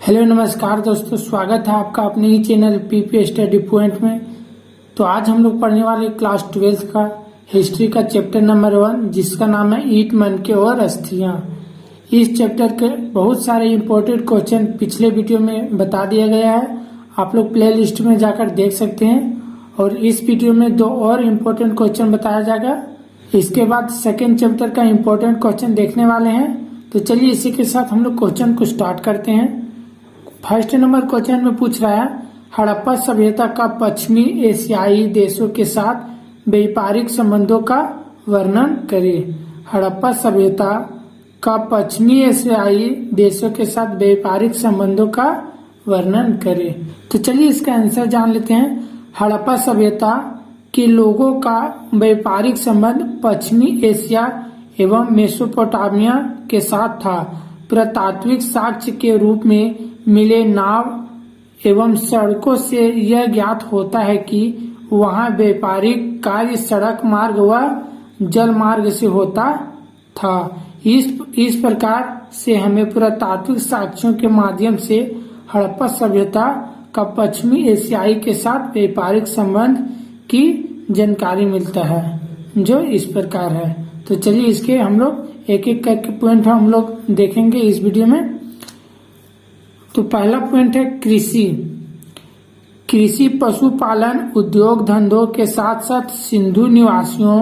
Hello नमस्कार दोस्तों, स्वागत है आपका अपने ही चैनल पीपी स्टडी पॉइंट में। तो आज हम लोग पढ़ने वाले क्लास 12 का हिस्ट्री का चैप्टर नंबर 1, जिसका नाम है ईंट मनके और अस्थियां। इस चैप्टर के बहुत सारे इम्पोर्टेंट क्वेश्चन पिछले वीडियो में बता दिया गया है, आप लोग प्ले लिस्ट में जाकर देख सकते हैं। और इस वीडियो में 2 और इम्पोर्टेंट क्वेश्चन बताया जाएगा। इसके बाद सेकेंड चैप्टर का इम्पोर्टेंट क्वेश्चन देखने वाले हैं। तो चलिए इसी के साथ हम लोग क्वेश्चन को स्टार्ट करते हैं। फर्स्ट नंबर क्वेश्चन में पूछ रहा है, हड़प्पा सभ्यता का पश्चिमी एशियाई देशों के साथ व्यापारिक संबंधों का वर्णन करें। हड़प्पा सभ्यता का पश्चिमी एशियाई देशों के साथ व्यापारिक संबंधों का वर्णन करें। तो चलिए इसका आंसर जान लेते हैं। हड़प्पा सभ्यता के लोगों का व्यापारिक संबंध पश्चिमी एशिया एवं मेसोपोटामिया के साथ था। पुरातात्विक साक्ष्य के रूप में मिले नाव एवं सड़कों से यह ज्ञात होता है कि वहां व्यापारिक कार्य सड़क मार्ग व जल मार्ग से होता था। इस प्रकार से हमें पुरातात्विक साक्ष्यों के माध्यम से हड़प्पा सभ्यता का पश्चिमी एशियाई के साथ व्यापारिक संबंध की जानकारी मिलता है, जो इस प्रकार है। तो चलिए इसके हम लोग एक एक करके पॉइंट हम लोग देखेंगे इस वीडियो में। तो पहला पॉइंट है कृषि। कृषि पशुपालन उद्योग धंधों के साथ साथ सिंधु निवासियों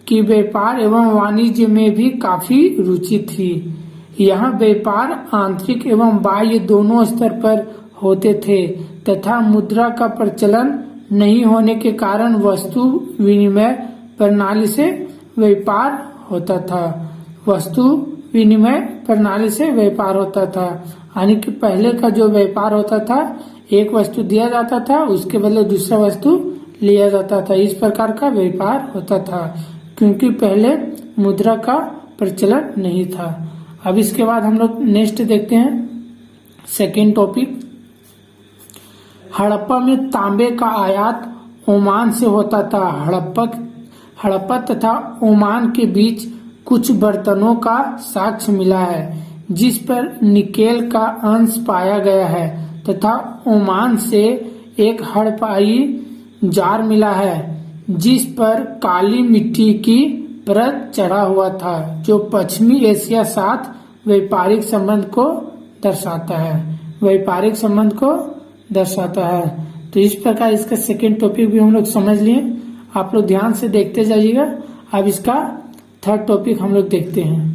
की व्यापार एवं वाणिज्य में भी काफी रुचि थी। यहाँ व्यापार आंतरिक एवं बाह्य दोनों स्तर पर होते थे तथा मुद्रा का प्रचलन नहीं होने के कारण वस्तु विनिमय प्रणाली से व्यापार होता था। वस्तु विनिमय प्रणाली से व्यापार होता था, यानी कि पहले का जो व्यापार होता था, एक वस्तु दिया जाता था, उसके बदले दूसरा वस्तु लिया जाता था। इस प्रकार का व्यापार होता था क्योंकि पहले मुद्रा का प्रचलन नहीं था। अब इसके बाद हम लोग नेक्स्ट देखते हैं सेकेंड टॉपिक। हड़प्पा में तांबे का आयात ओमान से होता था। हड़प्पा तथा ओमान के बीच कुछ बर्तनों का साक्ष्य मिला है जिस पर निकेल का अंश पाया गया है तथा ओमान से एक हड़प्पाई जार मिला है जिस पर काली मिट्टी की परत चढ़ा हुआ था, जो पश्चिमी एशिया साथ व्यापारिक संबंध को दर्शाता है। व्यापारिक संबंध को दर्शाता है। तो इस प्रकार इसका सेकेंड टॉपिक भी हम लोग समझ लिए। आप लोग ध्यान से देखते जाइएगा। अब इसका थर्ड टॉपिक हम लोग देखते हैं।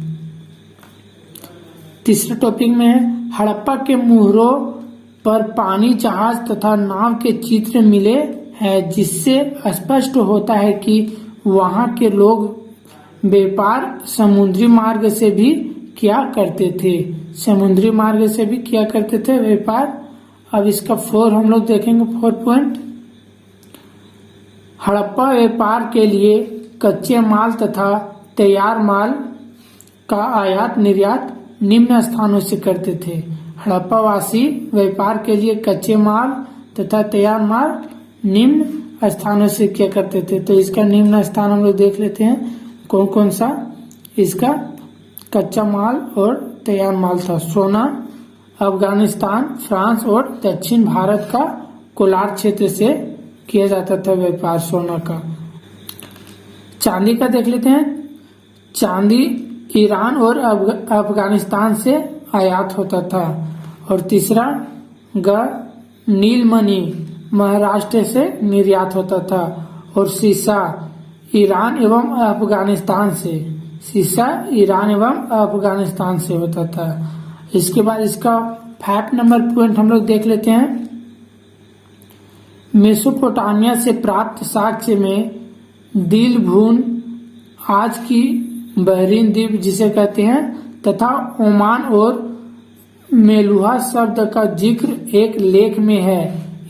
तीसरे टॉपिक में है, हड़प्पा के मुहरों पर पानी जहाज तथा नाव के चित्र मिले हैं जिससे स्पष्ट होता है कि वहां के लोग व्यापार समुद्री मार्ग से भी किया करते थे। समुद्री मार्ग से भी किया करते थे व्यापार। अब इसका 4 हम लोग देखेंगे, 4 पॉइंट। हड़प्पा व्यापार के लिए कच्चे माल तथा तैयार माल का आयात निर्यात निम्न स्थानों से करते थे। हड़प्पा वासी व्यापार के लिए कच्चे माल तथा तैयार माल निम्न स्थानों से किया करते थे। तो इसका निम्न स्थान हम लोग देख लेते हैं कौन कौन सा। इसका कच्चा माल और तैयार माल था। सोना अफगानिस्तान, फ्रांस और दक्षिण भारत का कोलार क्षेत्र से किया जाता था व्यापार सोना का। चांदी का देख लेते हैं। चांदी ईरान और अफगानिस्तान से आयात होता था। और तीसरा नीलमणि महाराष्ट्र से निर्यात होता था। और शीशा ईरान एवं अफगानिस्तान से, शीशा ईरान एवं अफगानिस्तान से होता था। इसके बाद इसका 5 नंबर पॉइंट हम लोग देख लेते हैं। मेसोपोटामिया से प्राप्त साक्ष्य में दिलभून, आज की बहरीन द्वीप जिसे कहते हैं, तथा ओमान और मेलुहा शब्द का जिक्र एक लेख में है।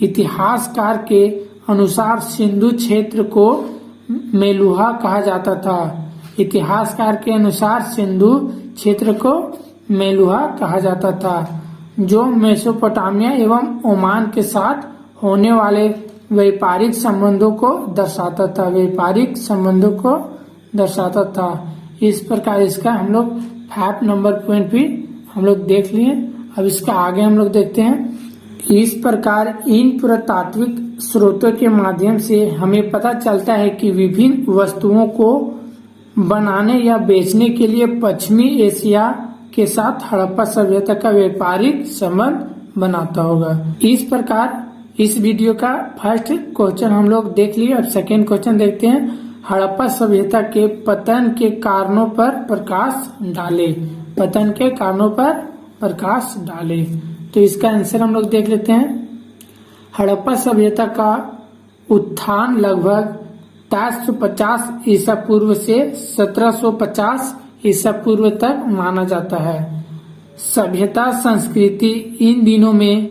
इतिहासकार के अनुसार सिंधु क्षेत्र को मेलुहा कहा जाता था। इतिहासकार के अनुसार सिंधु क्षेत्र को मेलुहा कहा जाता था, जो मेसोपोटामिया एवं ओमान के साथ होने वाले व्यापारिक संबंधों को दर्शाता था। व्यापारिक संबंधों को दर्शाता था। इस प्रकार इसका हम लोग 5 नंबर पॉइंट भी हम लोग देख लिए। अब इसका आगे हम लोग देखते हैं। इस प्रकार इन पुरातात्विक स्रोतों के माध्यम से हमें पता चलता है कि विभिन्न वस्तुओं को बनाने या बेचने के लिए पश्चिमी एशिया के साथ हड़प्पा सभ्यता का व्यापारिक संबंध बनाता होगा। इस प्रकार इस वीडियो का फर्स्ट क्वेश्चन हम लोग देख लिए। अब सेकेंड क्वेश्चन देखते हैं। हड़प्पा सभ्यता के पतन के कारणों पर प्रकाश डाले। पतन के कारणों पर प्रकाश डाले, तो इसका आंसर हम लोग देख लेते हैं। हड़प्पा सभ्यता का उत्थान लगभग 1350 ईसा पूर्व से 1750 ईसा पूर्व तक माना जाता है। सभ्यता संस्कृति इन दिनों में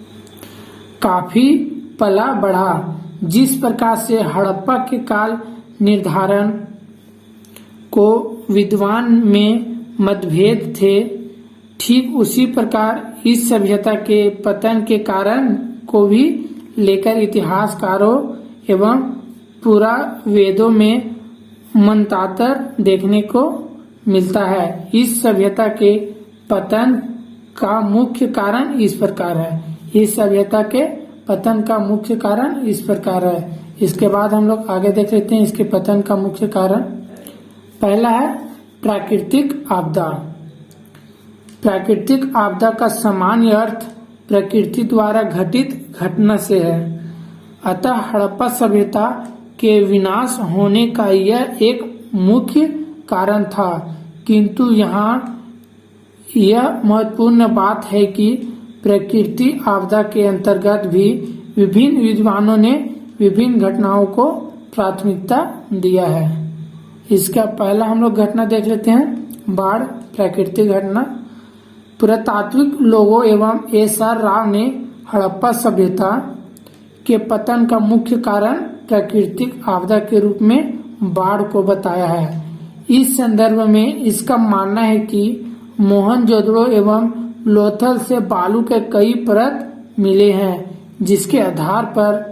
काफी पला बढ़ा। जिस प्रकार से हड़प्पा के काल निर्धारण को विद्वान में मतभेद थे, ठीक उसी प्रकार इस सभ्यता के पतन के कारण को भी लेकर इतिहासकारों एवं पुरावेदों में मंतांतर देखने को मिलता है। इस सभ्यता के पतन का मुख्य कारण इस प्रकार है। इस सभ्यता के पतन का मुख्य कारण इस प्रकार है। इसके बाद हम लोग आगे देख लेते हैं इसके पतन का मुख्य कारण। पहला है प्राकृतिक आपदा। प्राकृतिक आपदा का सामान्य अर्थ प्रकृति द्वारा घटित घटना से है। अतः हड़प्पा सभ्यता के विनाश होने का यह एक मुख्य कारण था, किंतु यहाँ यह महत्वपूर्ण बात है कि प्रकृति आपदा के अंतर्गत भी विभिन्न विद्वानों ने विभिन्न घटनाओं को प्राथमिकता दिया है। इसका पहला हम लोग घटना देख लेते हैं, बाढ़ प्राकृतिक घटना। पुरातात्विक लोगों एवं एस.आर. राव ने हड़प्पा सभ्यता के पतन का मुख्य कारण प्राकृतिक आपदा के रूप में बाढ़ को बताया है। इस संदर्भ में इसका मानना है कि मोहनजोदड़ो एवं लोथल से बालू के कई परत मिले हैं, जिसके आधार पर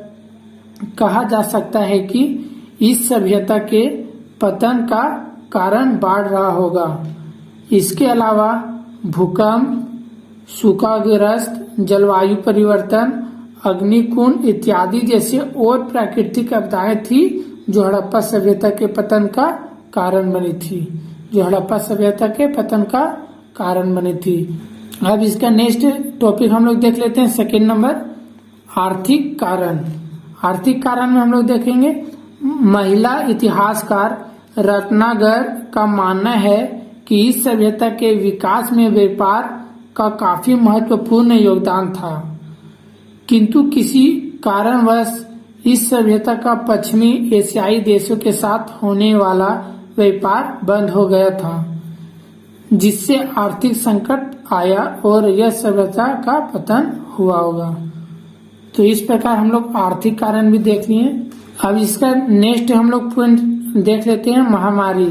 कहा जा सकता है कि इस सभ्यता के पतन का कारण बाढ़ रहा होगा। इसके अलावा भूकंप, सूखाग्रस्त, जलवायु परिवर्तन, अग्निकुंड इत्यादि जैसे और प्राकृतिक आपदाएं थी जो हड़प्पा सभ्यता के पतन का कारण बनी थी। अब इसका नेक्स्ट टॉपिक हम लोग देख लेते हैं। सेकेंड नंबर, आर्थिक कारण। आर्थिक कारण में हम लोग देखेंगे, महिला इतिहासकार रत्नागर का मानना है कि इस सभ्यता के विकास में व्यापार का काफी महत्वपूर्ण योगदान था, किंतु किसी कारणवश इस सभ्यता का पश्चिमी एशियाई देशों के साथ होने वाला व्यापार बंद हो गया था, जिससे आर्थिक संकट आया और यह सभ्यता का पतन हुआ होगा। तो इस प्रकार हम लोग आर्थिक कारण भी देख लिए। अब इसका नेक्स्ट हम लोग पॉइंट देख लेते हैं, महामारी।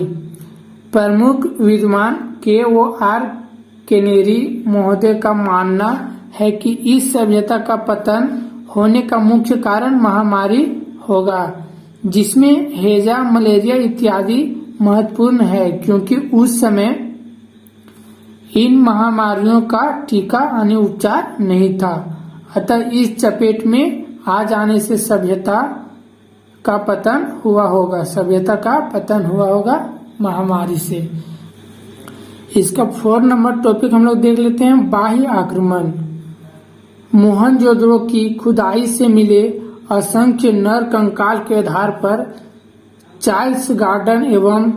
प्रमुख विद्वान K.O.R. केनेरी महोदय का मानना है कि इस सभ्यता का पतन होने का मुख्य कारण महामारी होगा, जिसमें हैजा, मलेरिया इत्यादि महत्वपूर्ण है, क्योंकि उस समय इन महामारियों का टीका यानी उपचार नहीं था। अतः इस चपेट में आ जाने से सभ्यता का पतन हुआ होगा महामारी से। इसका 4 नंबर टॉपिक हम लोग देख लेते हैं, बाह्य आक्रमण। मोहनजोदड़ो की खुदाई से मिले असंख्य नर कंकाल के आधार पर चार्ल्स गार्डन एवं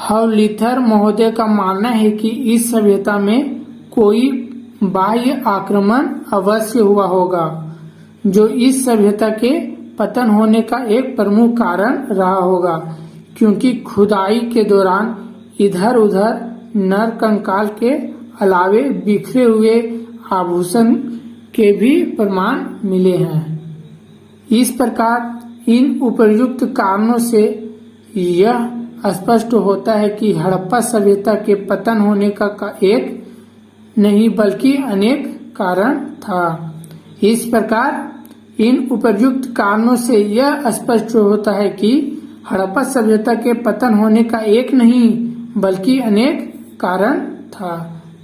हवलिथर महोदय का मानना है कि इस सभ्यता में कोई बाह्य आक्रमण अवश्य हुआ होगा, जो इस सभ्यता के पतन होने का एक प्रमुख कारण रहा होगा, क्योंकि खुदाई के दौरान इधर उधर नर कंकाल के अलावे बिखरे हुए आभूषण के भी प्रमाण मिले हैं। इस प्रकार इन उपर्युक्त कारणों से यह स्पष्ट होता है कि हड़प्पा सभ्यता के पतन होने का एक नहीं बल्कि अनेक कारण था। इस प्रकार इन उपर्युक्त कारणों से यह स्पष्ट होता है कि हड़प्पा सभ्यता के पतन होने का एक नहीं बल्कि अनेक कारण था।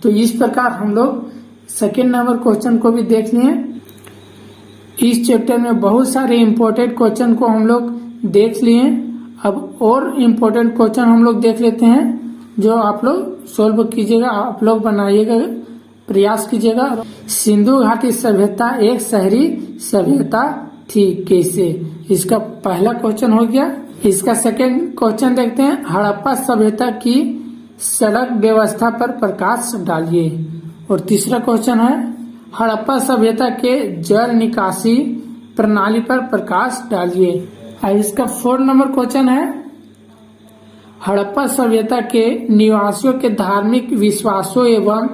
तो इस प्रकार हम लोग सेकेंड नंबर क्वेश्चन को भी देख लिए। इस चैप्टर में बहुत सारे इम्पोर्टेंट क्वेश्चन को हम लोग देख लिए। अब और इम्पोर्टेंट क्वेश्चन हम लोग देख लेते हैं जो आप लोग सोल्व कीजिएगा, आप लोग बनाइएगा, प्रयास कीजिएगा। सिंधु घाटी सभ्यता एक शहरी सभ्यता थी कैसे? इसका पहला क्वेश्चन हो गया। इसका सेकेंड क्वेश्चन देखते हैं। हड़प्पा सभ्यता की सड़क व्यवस्था पर प्रकाश डालिए। और तीसरा क्वेश्चन है हड़प्पा सभ्यता के जल निकासी प्रणाली पर प्रकाश डालिए। अब इसका 4 नंबर क्वेश्चन है हड़प्पा सभ्यता के निवासियों के धार्मिक विश्वासों एवं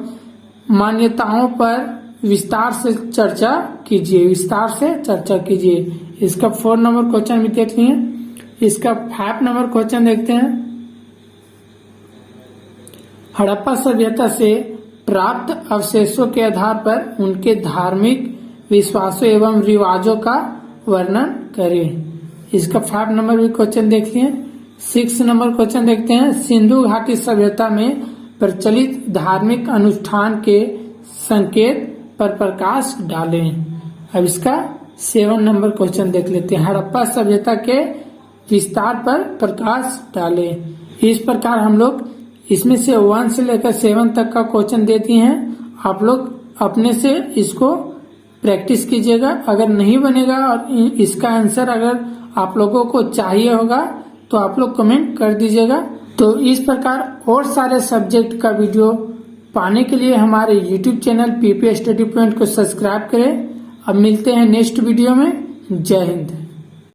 मान्यताओं पर विस्तार से चर्चा कीजिए। इसका 4 नंबर क्वेश्चन भी देख लिए। इसका 5 नंबर क्वेश्चन देखते हैं। हड़प्पा सभ्यता से प्राप्त अवशेषों के आधार पर उनके धार्मिक विश्वासों एवं रिवाजों का वर्णन करें। इसका 5 नंबर भी क्वेश्चन देख लिए। 6 नंबर क्वेश्चन देखते हैं। सिंधु घाटी सभ्यता में प्रचलित धार्मिक अनुष्ठान के संकेत पर प्रकाश डालें। अब इसका 7 नंबर क्वेश्चन देख लेते हैं। हड़प्पा सभ्यता के विस्तार पर प्रकाश डालें। इस प्रकार हम लोग इसमें से 1 से लेकर 7 तक का क्वेश्चन देती हैं। आप लोग अपने से इसको प्रैक्टिस कीजिएगा। अगर नहीं बनेगा और इसका आंसर अगर आप लोगों को चाहिए होगा तो आप लोग कमेंट कर दीजिएगा। तो इस प्रकार और सारे सब्जेक्ट का वीडियो पाने के लिए हमारे YouTube channel PP study point को सब्सक्राइब करें। अब मिलते हैं नेक्स्ट वीडियो में। जय हिंद।